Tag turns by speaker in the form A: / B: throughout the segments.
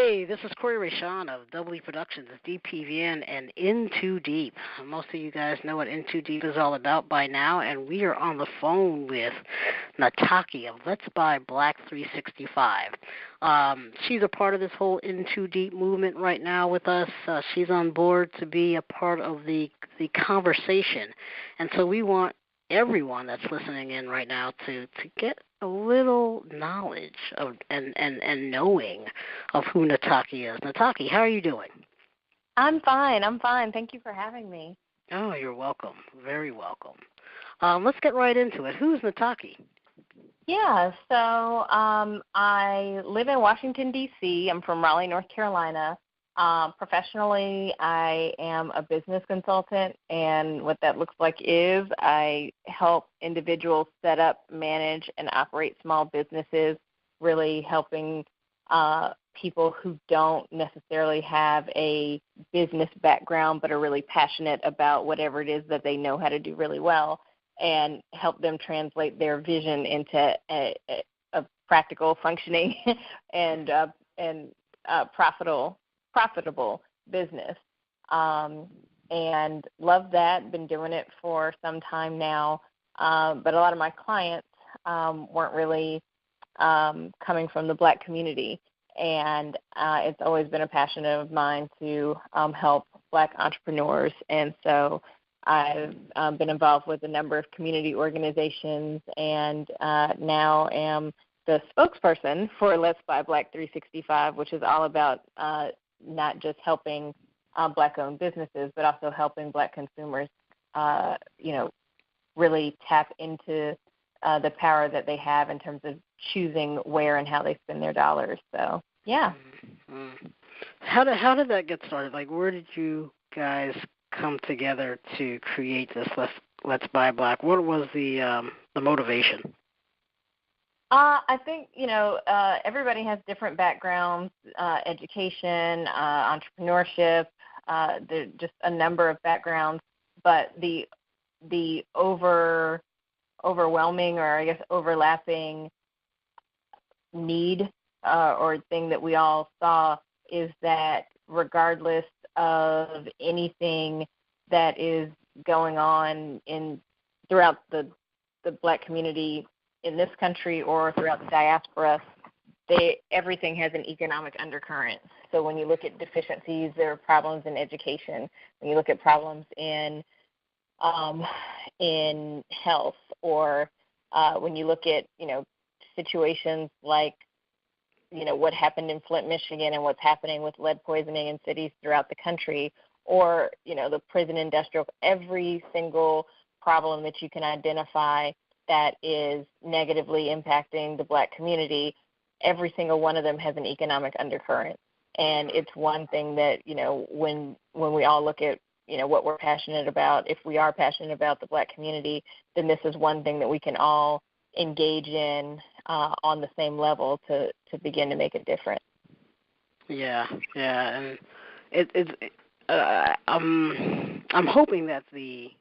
A: Hey, this is Kori Raishon of Double E Productions, DPVN, and N2D'EE'P. Most of you guys know what N2D'EE'P is all about by now, and we are on the phone with Nataki of Let's Buy Black 365. She's a part of this whole N2D'EE'P movement right now with us. She's on board to be a part of the conversation, and so we want everyone that's listening in right now to get a little knowledge of and knowing of who Nataki is. Nataki, how are you doing?
B: I'm fine. Thank you for having me.
A: Oh, you're welcome. Very welcome. Let's get right into it. Who's Nataki?
B: Yeah, so I live in Washington, D.C. I'm from Raleigh, North Carolina. Professionally, I am a business consultant, and what that looks like is I help individuals set up, manage, and operate small businesses, really helping people who don't necessarily have a business background but are really passionate about whatever it is that they know how to do really well, and help them translate their vision into a practical, functioning, and profitable business. And love that. Been doing it for some time now. But a lot of my clients weren't really coming from the Black community. And it's always been a passion of mine to help Black entrepreneurs. And so I've been involved with a number of community organizations, and now am the spokesperson for Let's Buy Black 365, which is all about not just helping Black-owned businesses, but also helping Black consumers, really tap into the power that they have in terms of choosing where and how they spend their dollars. So, yeah.
A: Mm-hmm. How did that get started? Like, where did you guys come together to create this Let's Buy Black? What was the motivation?
B: I think, everybody has different backgrounds, education, entrepreneurship, there's just a number of backgrounds, but the overwhelming, or I guess overlapping need or thing that we all saw is that regardless of anything that is going on throughout the Black community in this country or throughout the diaspora, everything has an economic undercurrent. So when you look at deficiencies, there are problems in education. When you look at problems in health, or when you look at situations like what happened in Flint, Michigan, and what's happening with lead poisoning in cities throughout the country, or the prison industrial, every single problem that you can identify that is negatively impacting the Black community, every single one of them has an economic undercurrent. And it's one thing that, when we all look at, what we're passionate about, if we are passionate about the Black community, then this is one thing that we can all engage in on the same level to begin to make a difference. Yeah,
A: and I'm hoping that the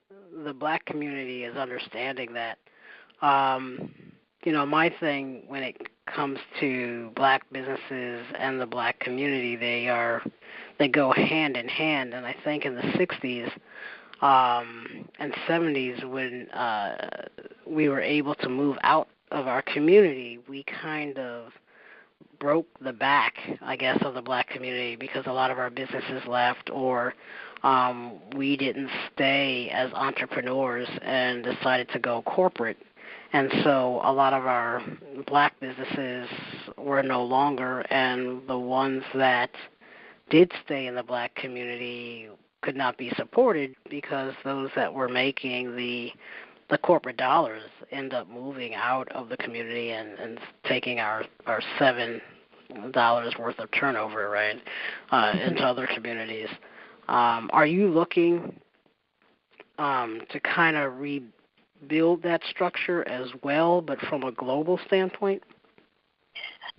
A: Black community is understanding that. My thing when it comes to Black businesses and the Black community, they go hand in hand. And I think in the 60s and 70s, when we were able to move out of our community, we kind of broke the back, I guess, of the Black community, because a lot of our businesses left, or we didn't stay as entrepreneurs and decided to go corporate. And so a lot of our Black businesses were no longer, and the ones that did stay in the Black community could not be supported because those that were making the corporate dollars end up moving out of the community and taking our $7 worth of turnover, right, into other communities. Are you looking to kind of rebuild that structure as well, but from a global standpoint?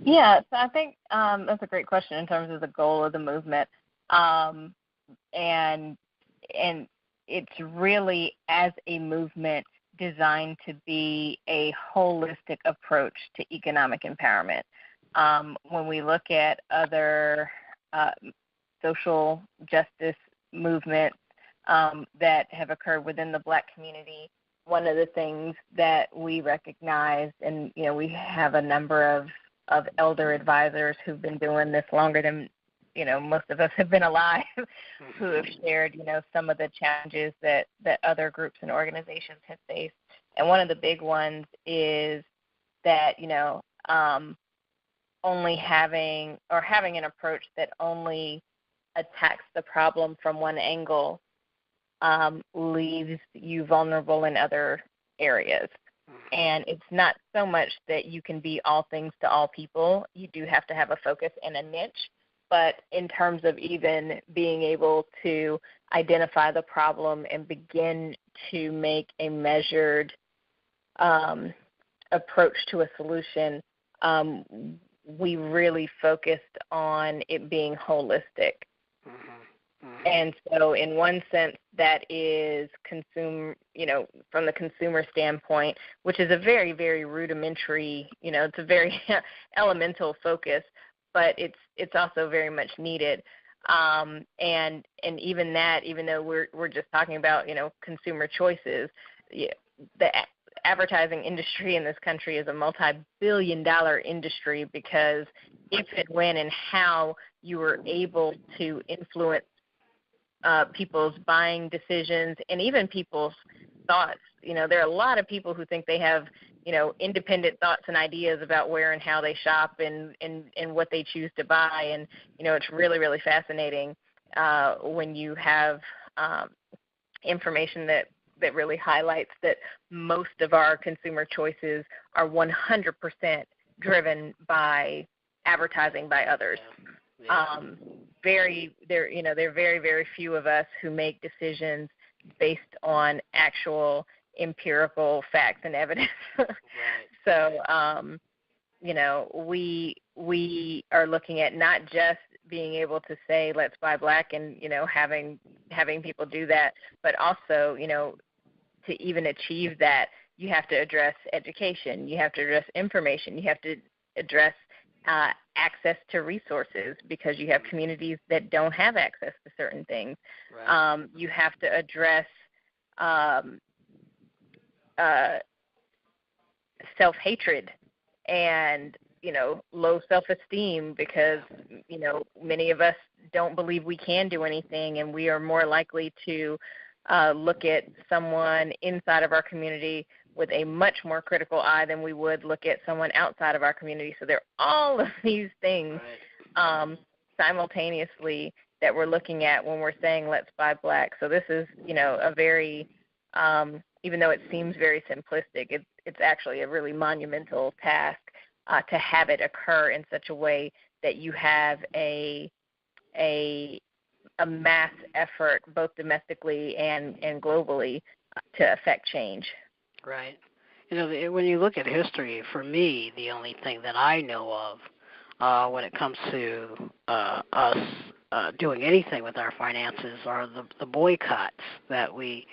B: Yeah, so I think that's a great question in terms of the goal of the movement. And it's really, as a movement, designed to be a holistic approach to economic empowerment. when we look at other social justice movements that have occurred within the Black community, one of the things that we recognize, and we have a number of elder advisors who've been doing this longer than most of us have been alive, who have shared some of the challenges that other groups and organizations have faced. And one of the big ones is that only having an approach that only attacks the problem from one angle leaves you vulnerable in other areas. And it's not so much that you can be all things to all people. You do have to have a focus and a niche. But in terms of even being able to identify the problem and begin to make a measured approach to a solution, we really focused on it being holistic. And so in one sense, that is from the consumer standpoint, which is a very, very rudimentary, it's a very elemental focus, but it's also very much needed. And even that, even though we're just talking about, consumer choices, the advertising industry in this country is a multi-billion-dollar industry, because if and when and how you were able to influence people's buying decisions and even people's thoughts. There are a lot of people who think they have, independent thoughts and ideas about where and how they shop and what they choose to buy. And, it's really, really fascinating when you have information that really highlights that most of our consumer choices are 100% driven by advertising by others. There are very, very few of us who make decisions based on actual empirical facts and evidence. Right. So, we are looking at not just being able to say, let's buy Black, and, having people do that, but also, to even achieve that, you have to address education, you have to address information, you have to address access to resources, because you have communities that don't have access to certain things. Right. You have to address self-hatred and, low self-esteem, because, many of us don't believe we can do anything, and we are more likely to look at someone inside of our community with a much more critical eye than we would look at someone outside of our community. So there are all of these things simultaneously that we're looking at when we're saying let's buy Black. So this is, a very, even though it seems very simplistic, it's actually a really monumental task to have it occur in such a way that you have a mass effort, both domestically and globally, to affect change.
A: Right. When you look at history, for me, the only thing that I know of when it comes to us doing anything with our finances are the boycotts that we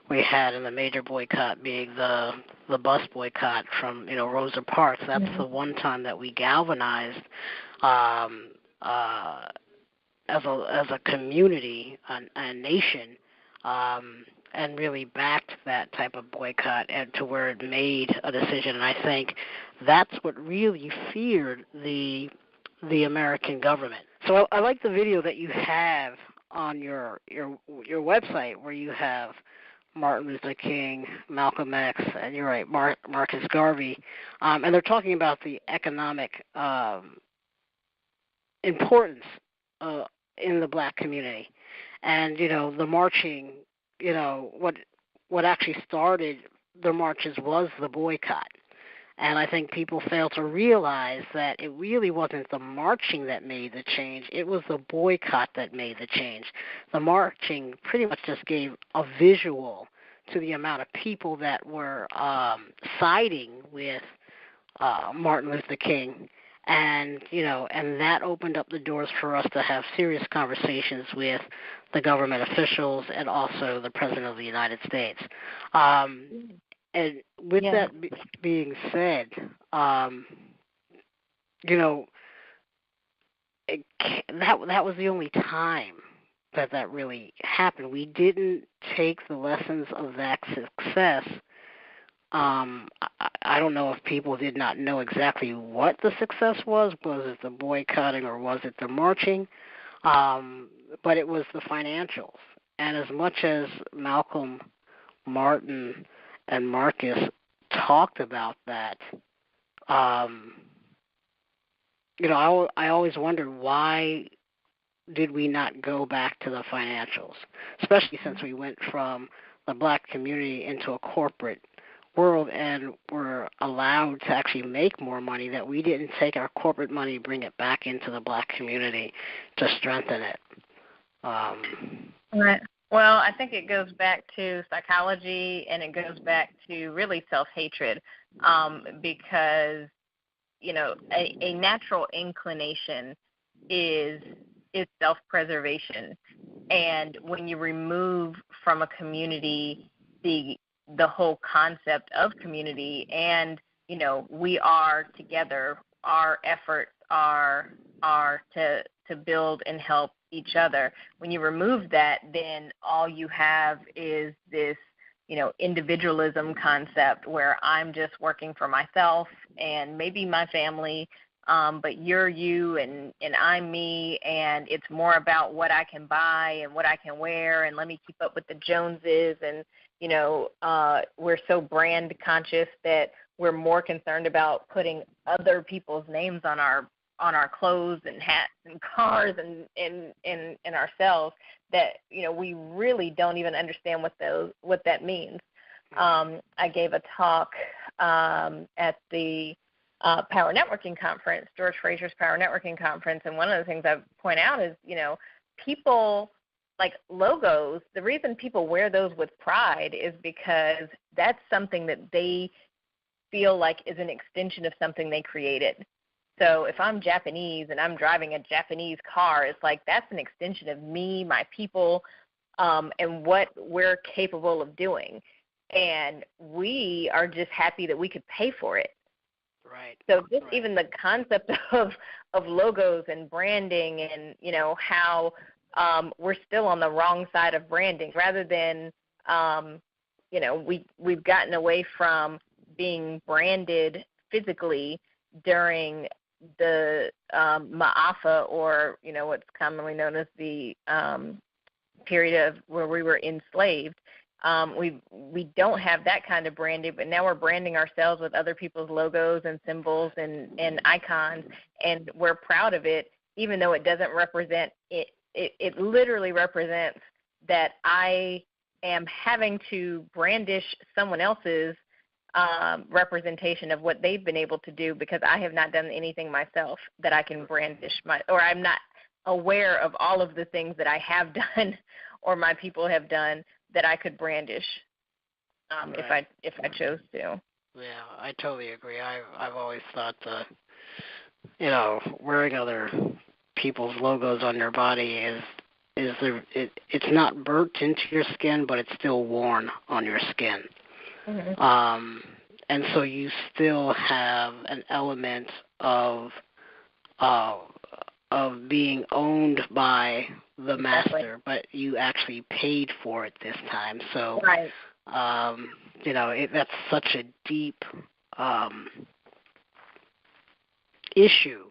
A: had, and the major boycott being the bus boycott from Rosa Parks. That's the one time that we galvanized as a community, a nation, and really backed that type of boycott, and to where it made a decision. And I think that's what really feared the American government. So I like the video that you have on your website, where you have Martin Luther King, Malcolm X, and you're right, Marcus Garvey, and they're talking about the economic importance in the Black community, and the marching. What actually started the marches was the boycott. And I think people fail to realize that it really wasn't the marching that made the change. It was the boycott that made the change. The marching pretty much just gave a visual to the amount of people that were siding with Martin Luther King. And that opened up the doors for us to have serious conversations with the government officials and also the President of the United States. And with that being said, you know, that was the only time that really happened. We didn't take the lessons of that success. I don't know if people did not know exactly what the success was. Was it the boycotting or was it the marching? But it was the financials. And as much as Malcolm, Martin, and Marcus talked about that, um, I always wondered, why did we not go back to the financials, especially since we went from the black community into a corporate world and were allowed to actually make more money, that we didn't take our corporate money, bring it back into the black community to strengthen it.
B: Right. Well, I think it goes back to psychology, and it goes back to really self-hatred, because, a natural inclination is self-preservation. And when you remove from a community the whole concept of community, and we are together, our efforts are to build and help each other. When you remove that, then all you have is this individualism concept, where I'm just working for myself and maybe my family, but you're you and I'm me, and it's more about what I can buy and what I can wear, and let me keep up with the Joneses. And we're so brand conscious that we're more concerned about putting other people's names on our clothes and hats and cars and ourselves, that we really don't even understand what that means. I gave a talk at the Power Networking Conference, George Frazier's Power Networking Conference, and one of the things I point out is, people like logos. The reason people wear those with pride is because that's something that they feel like is an extension of something they created. So if I'm Japanese and I'm driving a Japanese car, it's like that's an extension of me, my people, and what we're capable of doing. And we are just happy that we could pay for it.
A: Right.
B: So just even the concept of logos and branding, and how we're still on the wrong side of branding, rather than we've gotten away from being branded physically during the Ma'afa, or what's commonly known as the period of where we were enslaved. We don't have that kind of branding, but now we're branding ourselves with other people's logos and symbols and icons, and we're proud of it, even though it doesn't represent it. It literally represents that I am having to brandish someone else's representation of what they've been able to do, because I have not done anything myself that I can brandish or I'm not aware of all of the things that I have done or my people have done that I could brandish
A: Right.
B: if I chose to.
A: Yeah, I totally agree. I've always thought wearing other people's logos on your body it's not burnt into your skin, but it's still worn on your skin.
B: Mm-hmm.
A: And so you still have an element of being owned by the master,
B: Exactly.
A: but you actually paid for it this time. So,
B: Right.
A: That's such a deep issue.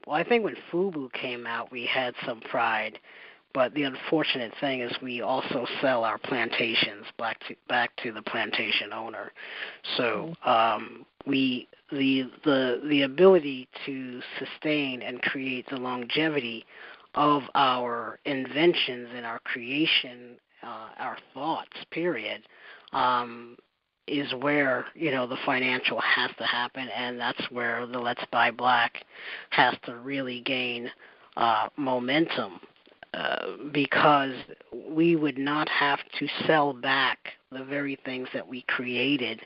A: Well, I think when FUBU came out, we had some pride, but the unfortunate thing is we also sell our plantations back to the plantation owner. So the ability to sustain and create the longevity of our inventions and our creation, our thoughts, period, is where the financial has to happen, and that's where the Let's Buy Black has to really gain momentum, because we would not have to sell back the very things that we created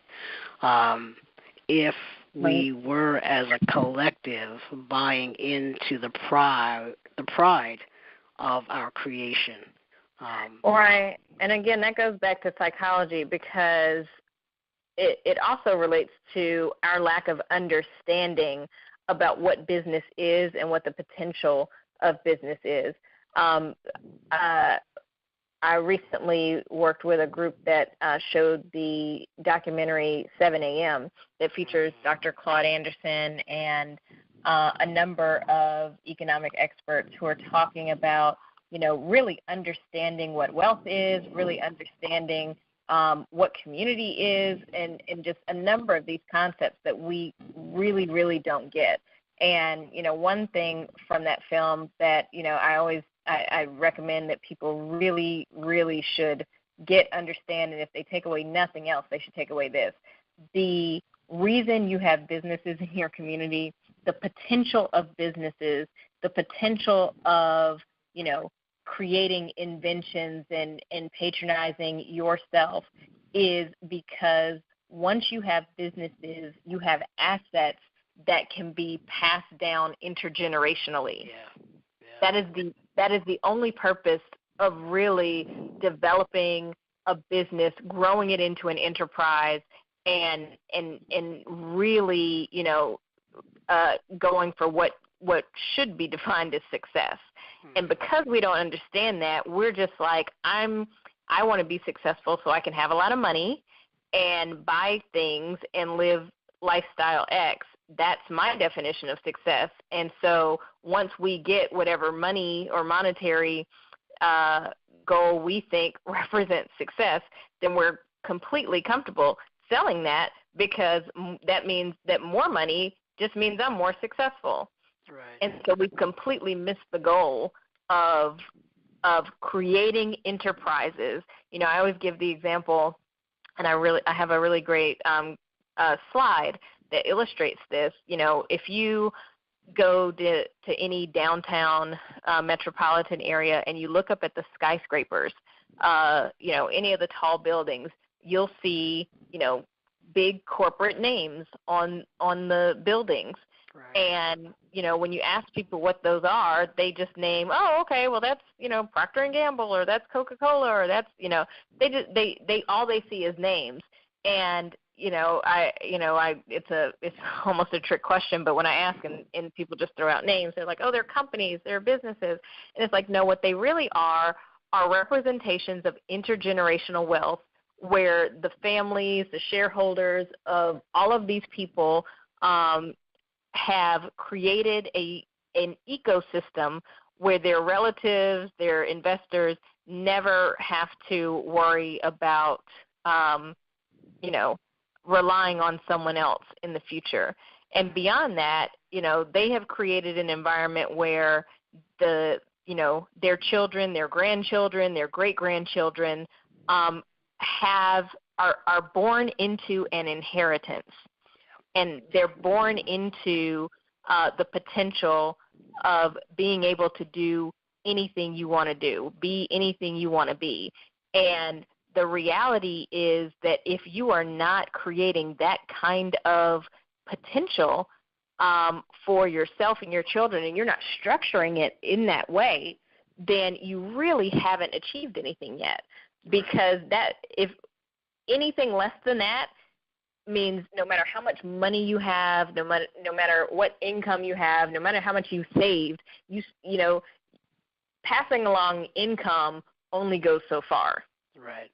A: if we were as a collective buying into the pride of our creation.
B: Right. And again, that goes back to psychology, because it also relates to our lack of understanding about what business is and what the potential of business is. I recently worked with a group that showed the documentary 7 a.m. that features Dr. Claude Anderson and a number of economic experts who are talking about, really understanding what wealth is, really understanding what community is, and just a number of these concepts that we really, really don't get. And, one thing from that film that, I recommend that people really, really should understand, and if they take away nothing else, they should take away this. The reason you have businesses in your community, the potential of businesses, the potential of, creating inventions and patronizing yourself is because once you have businesses, you have assets that can be passed down intergenerationally.
A: Yeah.
B: That is the only purpose of really developing a business, growing it into an enterprise, and really, going for what should be defined as success. And because we don't understand that, we're just like, I want to be successful so I can have a lot of money and buy things and live lifestyle X. That's my definition of success. And so once we get whatever money or monetary goal we think represents success, then we're completely comfortable selling that, because that means that more money just means I'm more successful.
A: Right.
B: And so we've completely missed the goal of creating enterprises. I always give the example, and I have a really great slide that illustrates this. If you go to any downtown metropolitan area and you look up at the skyscrapers, any of the tall buildings, you'll see, big corporate names on the buildings.
A: Right.
B: And, when you ask people what those are, they just name, oh, okay, well, that's, Procter & Gamble, or that's Coca-Cola, or that's, they all they see is names. And, it's almost a trick question, but when I ask and people just throw out names, they're like, oh, they're companies, they're businesses. And it's like, no, what they really are representations of intergenerational wealth, where the families, the shareholders of all of these people have created an ecosystem where their relatives, their investors never have to worry about, relying on someone else in the future. And beyond that, they have created an environment where their children, their grandchildren, their great-grandchildren are born into an inheritance. And they're born into the potential of being able to do anything you want to do, be anything you want to be. And the reality is that if you are not creating that kind of potential for yourself and your children, and you're not structuring it in that way, then you really haven't achieved anything yet. Because that, if anything less than that, means no matter how much money you have, no matter what income you have, no matter how much you saved, passing along income only goes so far.
A: Right.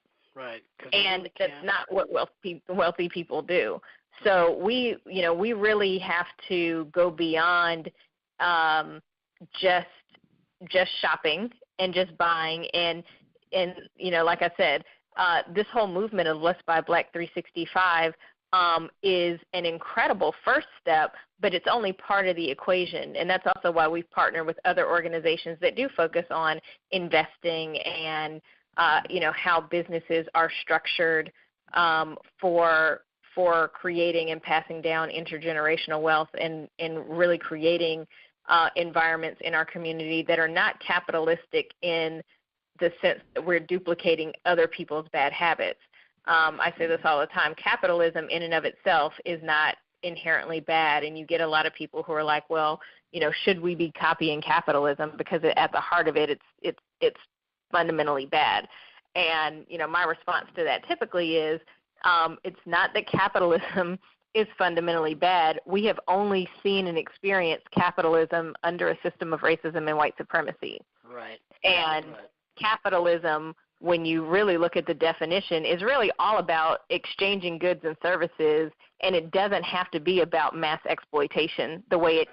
B: And that's not what wealthy people do. So we really have to go beyond just shopping and just buying, and like I said, this whole movement of Let's Buy Black 365 is an incredible first step, but it's only part of the equation. And that's also why we've partnered with other organizations that do focus on investing and, how businesses are structured for creating and passing down intergenerational wealth, and really creating environments in our community that are not capitalistic in the sense that we're duplicating other people's bad habits. I say this all the time. Capitalism in and of itself is not inherently bad, and you get a lot of people who are like, well, should we be copying capitalism? Because at the heart of it, it's fundamentally bad. And my response to that typically is, It's not that capitalism is fundamentally bad. We have only seen and experienced capitalism under a system of racism and white supremacy.
A: Right.
B: And capitalism, when you really look at the definition, is really all about exchanging goods and services, and it doesn't have to be about mass exploitation the way it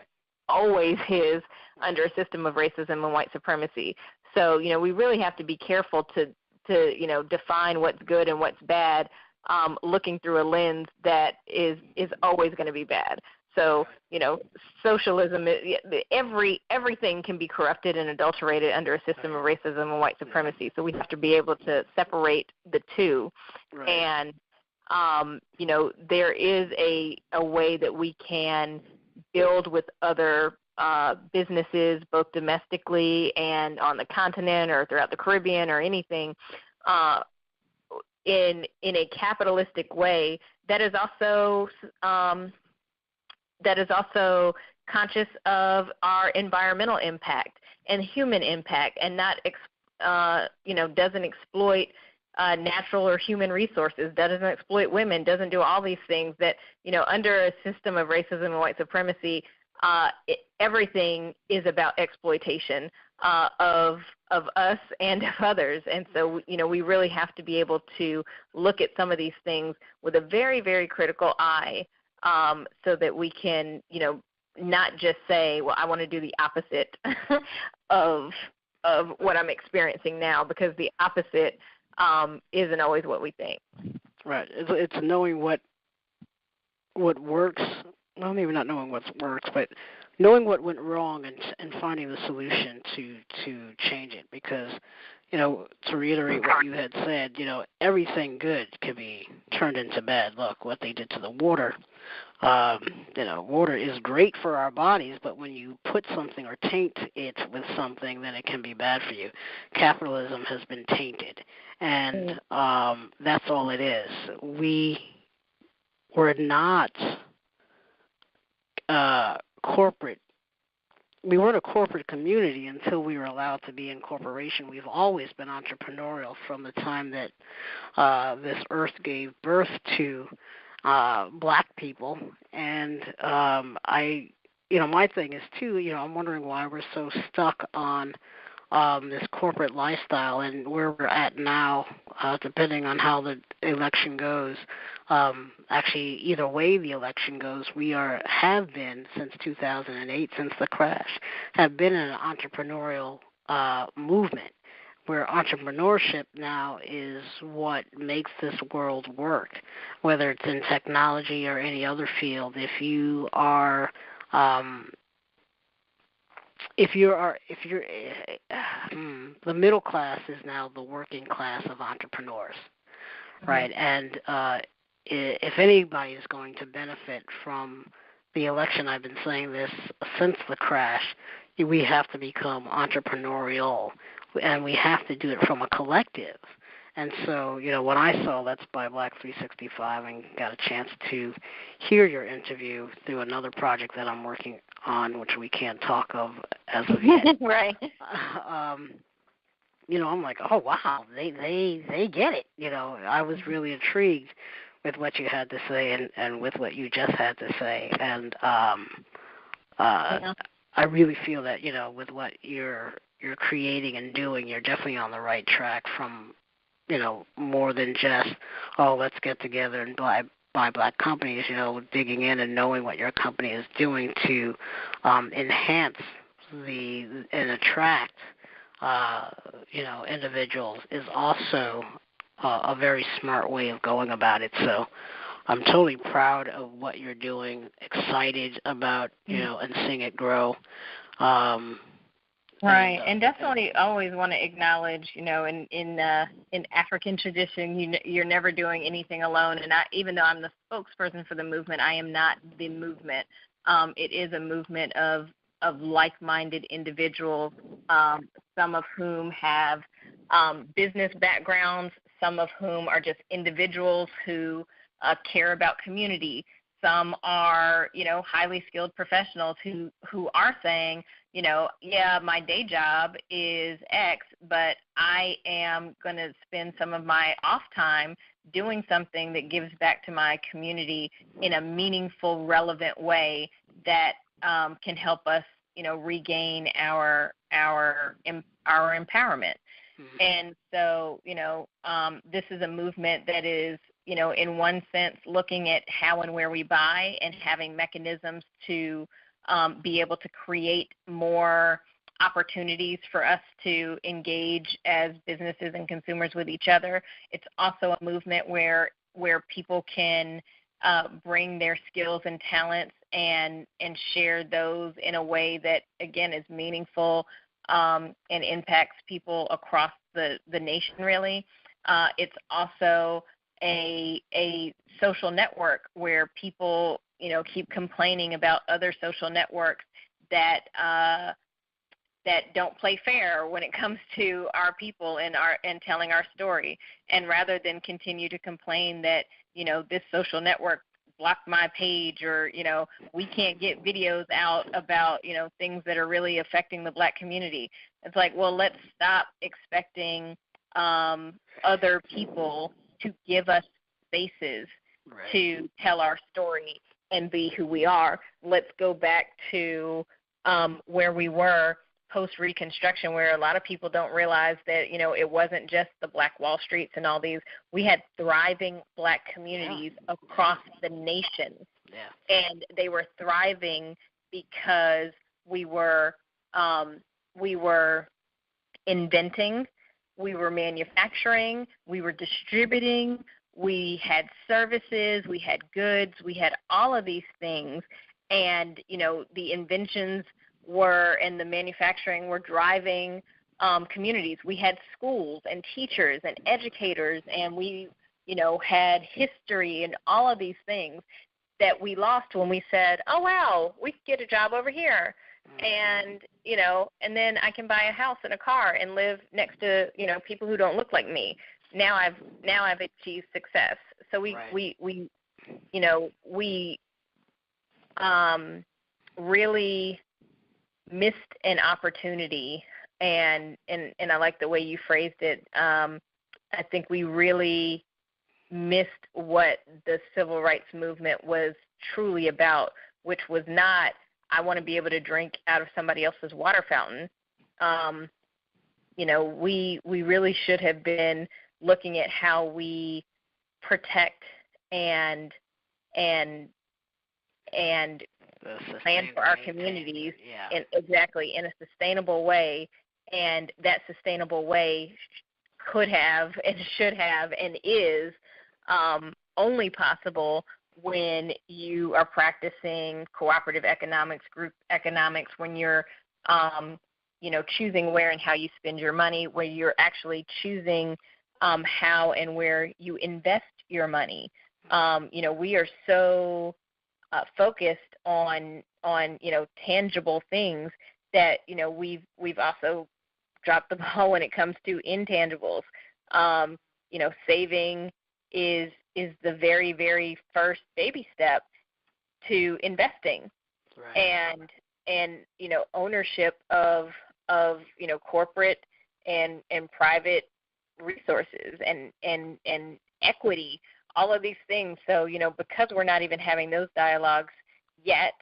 B: always is under a system of racism and white supremacy. So, we really have to be careful to define what's good and what's bad, looking through a lens that is always going to be bad. So, socialism, everything can be corrupted and adulterated under a system of racism and white supremacy. So we have to be able to separate the two.
A: Right.
B: And, there is a way that we can build with other businesses, both domestically and on the continent or throughout the Caribbean or anything, in a capitalistic way that is also conscious of our environmental impact and human impact, and not doesn't exploit natural or human resources, doesn't exploit women, doesn't do all these things that under a system of racism and white supremacy, everything is about exploitation of us and of others. And so, we really have to be able to look at some of these things with a very, very critical eye, so that we can, not just say, well, I want to do the opposite of what I'm experiencing now, because the opposite isn't always what we think.
A: Right. It's knowing what works. Well, maybe not knowing what works, but knowing what went wrong and finding the solution to change it. Because, to reiterate what you had said, everything good can be turned into bad. Look what they did to the water. Water is great for our bodies, but when you put something or taint it with something, then it can be bad for you. Capitalism has been tainted, and that's all it is. We were not corporate. We weren't a corporate community until we were allowed to be in corporation. We've always been entrepreneurial from the time that this earth gave birth to black people. And my thing is too, I'm wondering why we're so stuck on this corporate lifestyle, and where we're at now, depending on how the election goes. Actually, either way the election goes, we have been since 2008, since the crash, have been in an entrepreneurial movement, where entrepreneurship now is what makes this world work, whether it's in technology or any other field. If you are the middle class is now the working class of entrepreneurs, right? And if anybody is going to benefit from the election, I've been saying this since the crash, we have to become entrepreneurial, and we have to do it from a collective. And so, when I saw Let's Buy Black 365 and got a chance to hear your interview through another project that I'm working on, which we can't talk of as of yet.
B: Right.
A: I'm like, oh, wow, they get it. I was really intrigued with what you had to say and with what you just had to say. And I really feel that, with what you're creating and doing, you're definitely on the right track from, more than just, let's get together and buy black companies, digging in and knowing what your company is doing to enhance and attract, individuals is also a very smart way of going about it. So I'm totally proud of what you're doing, excited about, and seeing it grow.
B: Right, and definitely always want to acknowledge, in African tradition, you're never doing anything alone. And even though I'm the spokesperson for the movement, I am not the movement. It is a movement of like-minded individuals, some of whom have business backgrounds, some of whom are just individuals who care about community. Some are, highly skilled professionals who are saying, yeah, my day job is X, but I am going to spend some of my off time doing something that gives back to my community in a meaningful, relevant way that can help us, regain our empowerment.
A: Mm-hmm.
B: And so, this is a movement that is, in one sense, looking at how and where we buy and having mechanisms to be able to create more opportunities for us to engage as businesses and consumers with each other. It's also a movement where people can bring their skills and talents and share those in a way that, again, is meaningful and impacts people across the nation, really. It's also a social network where people, keep complaining about other social networks that don't play fair when it comes to our people and telling our story. And rather than continue to complain that, this social network blocked my page, or, we can't get videos out about, things that are really affecting the Black community. It's like, well, let's stop expecting other people to give us spaces
A: Right.
B: to tell our story and be who we are. Let's go back to where we were post-Reconstruction, where a lot of people don't realize that, it wasn't just the Black Wall Streets and all these. We had thriving Black communities across the nation.
A: Yeah.
B: And they were thriving because we were inventing, we were manufacturing, we were distributing, we had services, we had goods, we had all of these things. And, the inventions and the manufacturing were driving communities. We had schools and teachers and educators, and we, had history and all of these things that we lost when we said, oh, wow, we could get a job over here. And, and then I can buy a house and a car and live next to, people who don't look like me. Now I've achieved success. So we really missed an opportunity, and I like the way you phrased it. I think we really missed what the civil rights movement was truly about, which was not, I want to be able to drink out of somebody else's water fountain. We really should have been looking at how we protect and plan for our communities in a sustainable way, and that sustainable way could have and should have and is only possible when you are practicing cooperative economics, group economics, when you're choosing where and how you spend your money, where you're actually choosing how and where you invest your money. We are so focused on tangible things that we've also dropped the ball when it comes to intangibles. Saving is the very, very first baby step to investing.
A: Right.
B: And ownership of corporate and private resources and equity, all of these things. So, because we're not even having those dialogues yet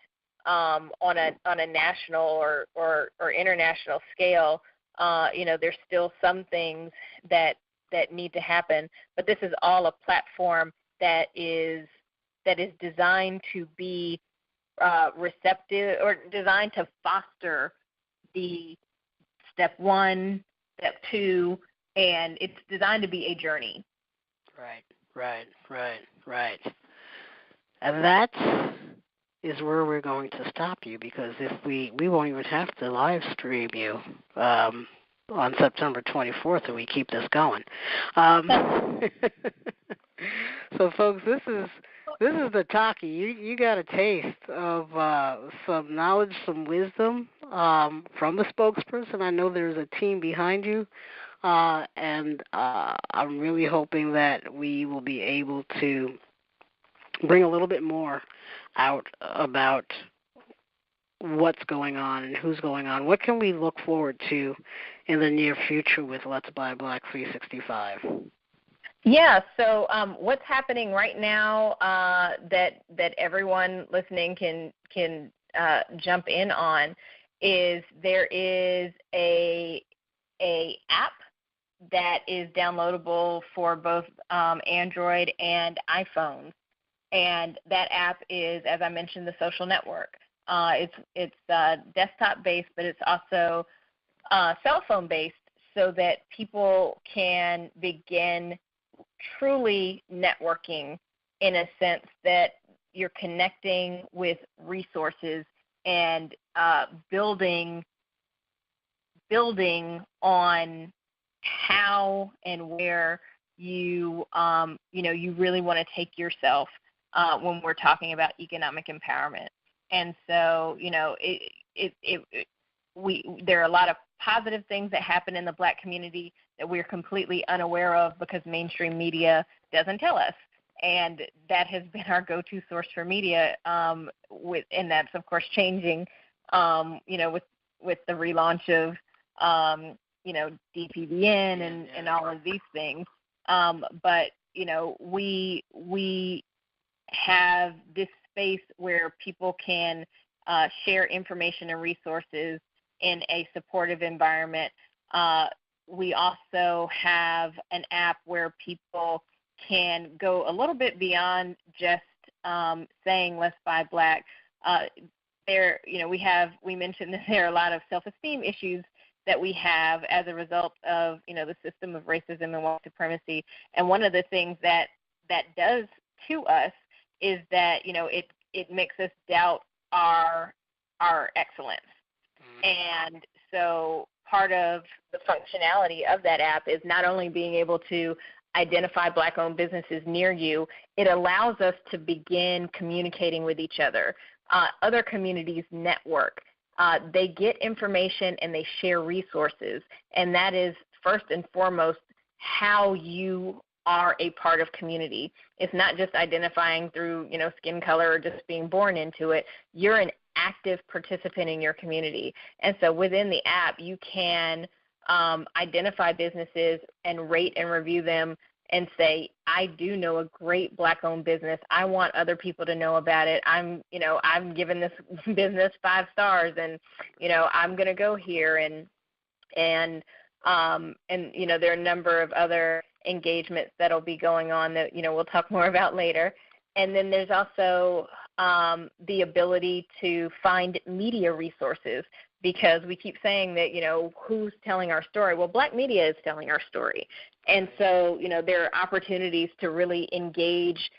B: on a national or international scale, there's still some things that need to happen. But this is all a platform that is designed to be receptive, or designed to foster the step one, step two, and it's designed to be a journey.
A: Right. And that is where we're going to stop you, because if we won't even have to live stream you on September 24th if we keep this going. So, folks, this is Nataki. You got a taste of some knowledge, some wisdom from the spokesperson. I know there's a team behind you. And I'm really hoping that we will be able to bring a little bit more out about what's going on and who's going on. What can we look forward to in the near future with Let's Buy Black 365?
B: Yeah, so what's happening right now that everyone listening can jump in on is there is a app that is downloadable for both Android and iPhones, and that app is, as I mentioned, the Social Network. It's desktop based, but it's also cell phone based, so that people can begin truly networking in a sense that you're connecting with resources and building on how and where you you really want to take yourself when we're talking about economic empowerment. And so there are a lot of positive things that happen in the Black community that we're completely unaware of because mainstream media doesn't tell us. And that has been our go-to source for media, and that's, of course, changing, with the relaunch of, DPVN and all of these things. But, we have this space where people can share information and resources in a supportive environment. We also have an app where people can go a little bit beyond just saying let's buy Black. We mentioned that there are a lot of self-esteem issues that we have as a result of the system of racism and white supremacy. And one of the things that does to us is that it makes us doubt our excellence. And so part of the functionality of that app is not only being able to identify Black-owned businesses near you, it allows us to begin communicating with each other. Other communities network. They get information and they share resources, and that is first and foremost how you are a part of community. It's not just identifying through skin color or just being born into it. You're an active participant in your community. And so within the app, you can identify businesses and rate and review them and say, I do know a great Black-owned business. I want other people to know about it. I'm giving this business 5 stars, and I'm going to go here, and there are a number of other engagements that'll be going on that we'll talk more about later. And then there's also the ability to find media resources, because we keep saying that, who's telling our story? Well, Black media is telling our story. And so, there are opportunities to really engage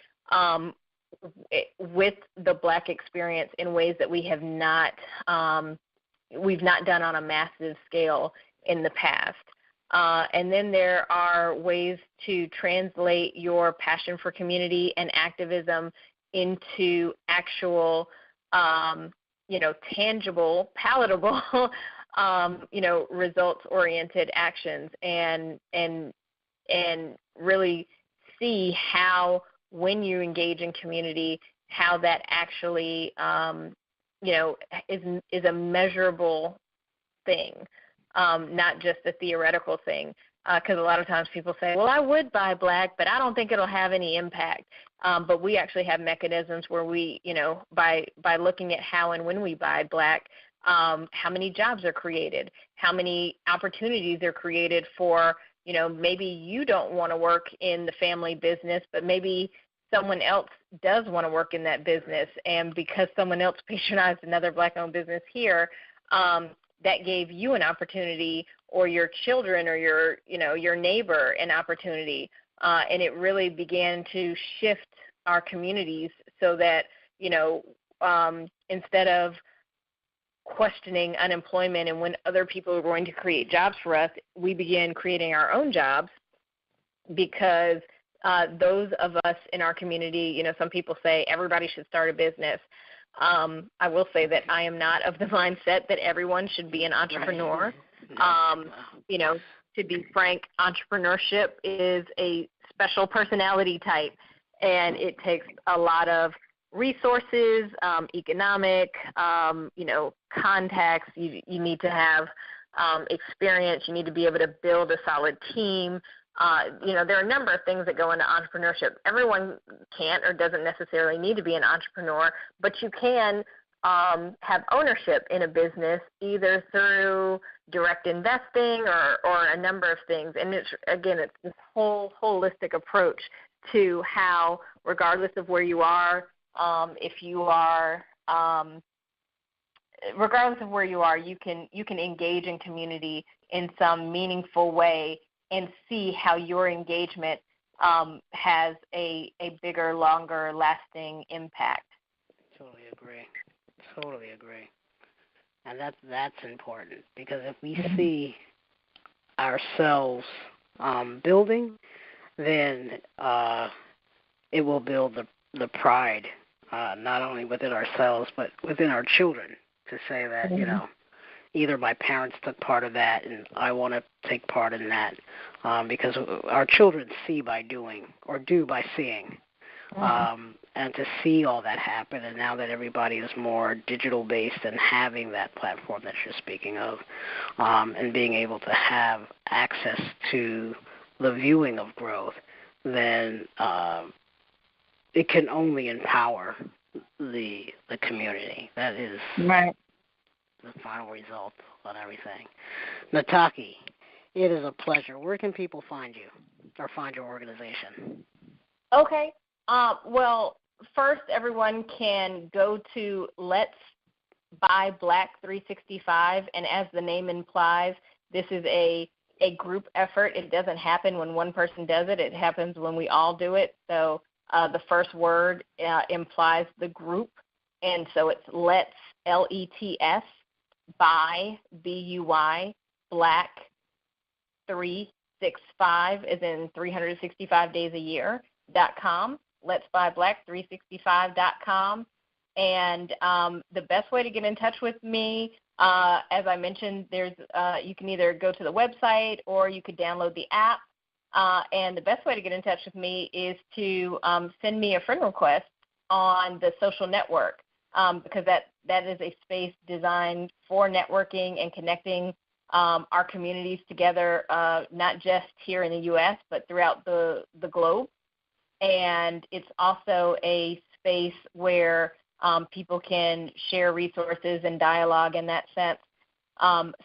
B: with the Black experience in ways that we've not done on a massive scale in the past. And then there are ways to translate your passion for community and activism into actual, tangible, palatable, results-oriented actions, and really see how, when you engage in community, how that actually, is a measurable thing, not just a theoretical thing. Because a lot of times people say, well, I would buy Black, but I don't think it'll have any impact. But we actually have mechanisms where we, by looking at how and when we buy Black, how many jobs are created, how many opportunities are created for, maybe you don't want to work in the family business, but maybe someone else does want to work in that business. And because someone else patronized another Black-owned business here, that gave you an opportunity, or your children, or your neighbor an opportunity, and it really began to shift our communities so that instead of questioning unemployment and when other people were going to create jobs for us, we began creating our own jobs, because those of us in our community, some people say everybody should start a business. I will say that I am not of the mindset that everyone should be an entrepreneur. To be frank, entrepreneurship is a special personality type, and it takes a lot of resources, economic, contacts. You need to have experience. You need to be able to build a solid team. there are a number of things that go into entrepreneurship. Everyone can't or doesn't necessarily need to be an entrepreneur, but you can have ownership in a business either through direct investing or a number of things. And it's this whole holistic approach to how, regardless of where you are, regardless of where you are, you can engage in community in some meaningful way and see how your engagement has a bigger, longer lasting impact.
A: Totally agree. And that's important, because if we see ourselves building, then it will build the pride, not only within ourselves but within our children, to say that, either my parents took part of that and I want to take part in that, because our children see by doing or do by seeing. And to see all that happen, and now that everybody is more digital-based and having that platform that you're speaking of, and being able to have access to the viewing of growth, then it can only empower the community. That is
B: right.
A: The final result on everything. Nataki, it is a pleasure. Where can people find you or find your organization?
B: Okay. Well, first, everyone can go to Let's Buy Black 365, and as the name implies, this is a group effort. It doesn't happen when one person does it. It happens when we all do it. So the first word implies the group, and so it's Let's, L-E-T-S, Buy, B-U-Y, Black 365, as in 365 days a year, .com. Let's Buy Black 365.com. And the best way to get in touch with me, as I mentioned, there's you can either go to the website or you could download the app. And the best way to get in touch with me is to send me a friend request on the social network, because that is a space designed for networking and connecting our communities together, not just here in the U.S., but throughout the globe. And it's also a space where people can share resources and dialogue in that sense.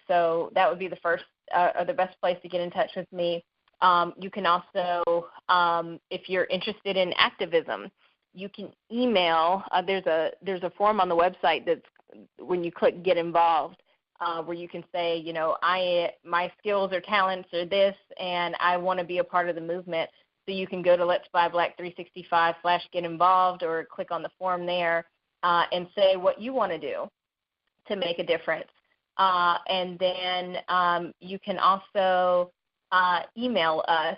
B: So that would be the first or the best place to get in touch with me. You can also, if you're interested in activism, you can email. There's a form on the website that's when you click Get Involved, where you can say, my skills or talents are this, and I want to be a part of the movement. So you can go to Let's Buy Black 365/Get Involved, or click on the form there and say what you want to do to make a difference. And then you can also email us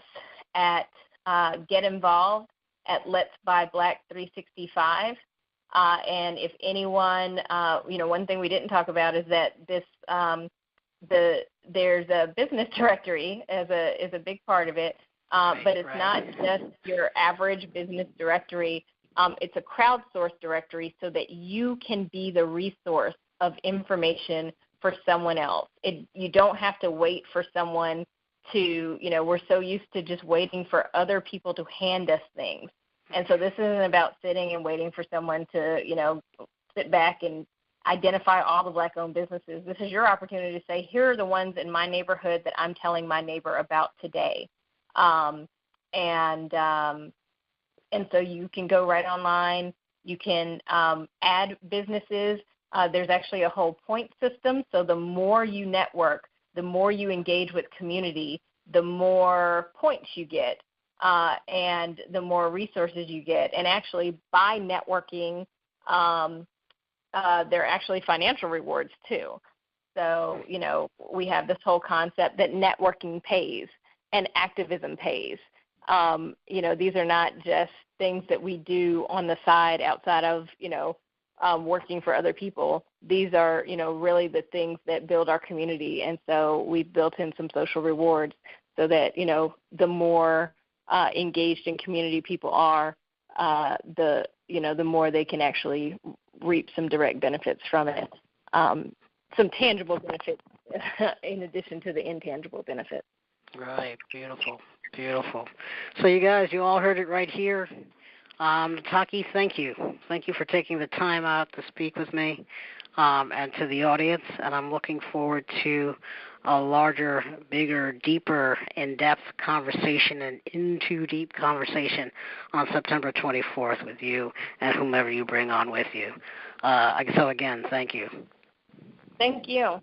B: at getinvolved@letsbuyblack365. And if anyone, one thing we didn't talk about is that this there's a business directory is a big part of it. But it's not just your average business directory. It's a crowdsourced directory so that you can be the resource of information for someone else. You don't have to wait for someone to, we're so used to just waiting for other people to hand us things. And so this isn't about sitting and waiting for someone to, sit back and identify all the Black-owned businesses. This is your opportunity to say, here are the ones in my neighborhood that I'm telling my neighbor about today. And so you can go right online. You can add businesses. There's actually a whole point system. So the more you network, the more you engage with community, the more points you get, and the more resources you get. And actually, by networking, there are actually financial rewards too. So, we have this whole concept that networking pays and activism pays. These are not just things that we do on the side outside of, working for other people. These are, really the things that build our community. And so we've built in some social rewards so that, the more engaged in community people are, the more they can actually reap some direct benefits from it, some tangible benefits in addition to the intangible benefits.
A: Right. Beautiful. Beautiful. So you guys, you all heard it right here. Nataki, thank you. Thank you for taking the time out to speak with me, and to the audience. And I'm looking forward to a larger, bigger, deeper, in-depth conversation and N2D'EE'P conversation on September 24th with you and whomever you bring on with you. So again, thank you.
B: Thank you.